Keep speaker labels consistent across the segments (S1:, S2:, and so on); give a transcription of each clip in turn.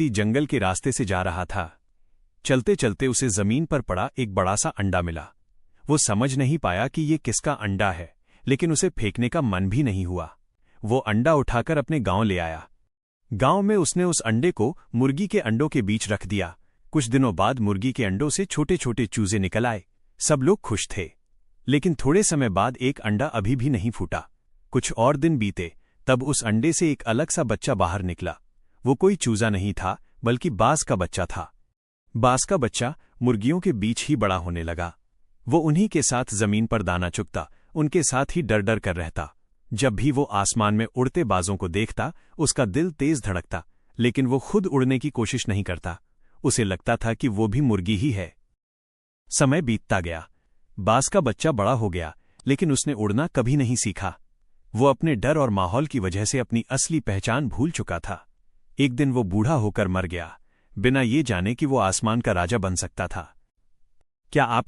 S1: जंगल के रास्ते से जा रहा था। चलते चलते उसे जमीन पर पड़ा एक बड़ा सा अंडा मिला। वो समझ नहीं पाया कि ये किसका अंडा है, लेकिन उसे फेंकने का मन भी नहीं हुआ। वो अंडा उठाकर अपने गांव ले आया। गांव में उसने उस अंडे को मुर्गी के अंडों के बीच रख दिया। कुछ दिनों बाद मुर्गी के अंडों से छोटे छोटे चूजे निकल आए। सब लोग खुश थे, लेकिन थोड़े समय बाद एक अंडा अभी भी नहीं फूटा। कुछ और दिन बीते, तब उस अंडे से एक अलग सा बच्चा बाहर निकला। वो कोई चूजा नहीं था, बल्कि बाज का बच्चा था। बाज का बच्चा मुर्गियों के बीच ही बड़ा होने लगा। वो उन्हीं के साथ जमीन पर दाना चुगता, उनके साथ ही डर डर कर रहता। जब भी वो आसमान में उड़ते बाजों को देखता, उसका दिल तेज धड़कता, लेकिन वो खुद उड़ने की कोशिश नहीं करता। उसे लगता था कि वो भी मुर्गी ही है। समय बीतता गया। बाज का बच्चा बड़ा हो गया, लेकिन उसने उड़ना कभी नहीं सीखा। वो अपने डर और माहौल की वजह से अपनी असली पहचान भूल चुका था। एक दिन वो बूढ़ा होकर मर गया, बिना ये जाने कि वो आसमान का राजा बन सकता था। क्या आप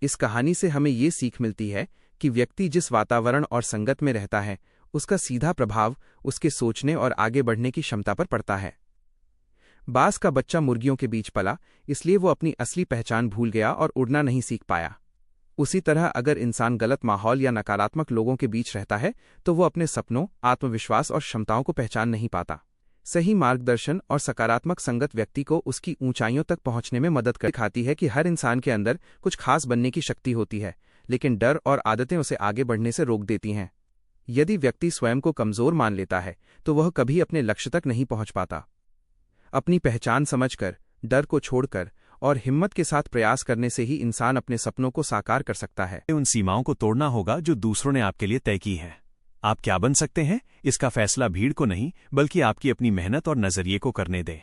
S2: इस कहानी से हमें ये सीख मिलती है कि व्यक्ति जिस वातावरण और संगत में रहता है, उसका सीधा प्रभाव उसके सोचने और आगे बढ़ने की क्षमता पर पड़ता है। बाज का बच्चा मुर्गियों के बीच पला, इसलिए वो अपनी असली पहचान भूल गया और उड़ना नहीं सीख पाया। उसी तरह अगर इंसान गलत माहौल या नकारात्मक लोगों के बीच रहता है, तो वो अपने सपनों, आत्मविश्वास और क्षमताओं को पहचान नहीं पाता। सही मार्गदर्शन और सकारात्मक संगत व्यक्ति को उसकी ऊंचाइयों तक पहुंचने में मदद दिखाती है कि हर इंसान के अंदर कुछ खास बनने की शक्ति होती है, लेकिन डर और आदतें उसे आगे बढ़ने से रोक देती हैं। यदि व्यक्ति स्वयं को कमजोर मान लेता है, तो वह कभी अपने लक्ष्य तक नहीं पहुंच पाता। अपनी पहचान समझकर, डर को छोड़कर और हिम्मत के साथ प्रयास करने से ही इंसान अपने सपनों को साकार कर सकता है।
S1: उन सीमाओं को तोड़ना होगा जो दूसरों ने आपके लिए तय की हैं। आप क्या बन सकते हैं, इसका फैसला भीड़ को नहीं, बल्कि आपकी अपनी मेहनत और नजरिए को करने दें।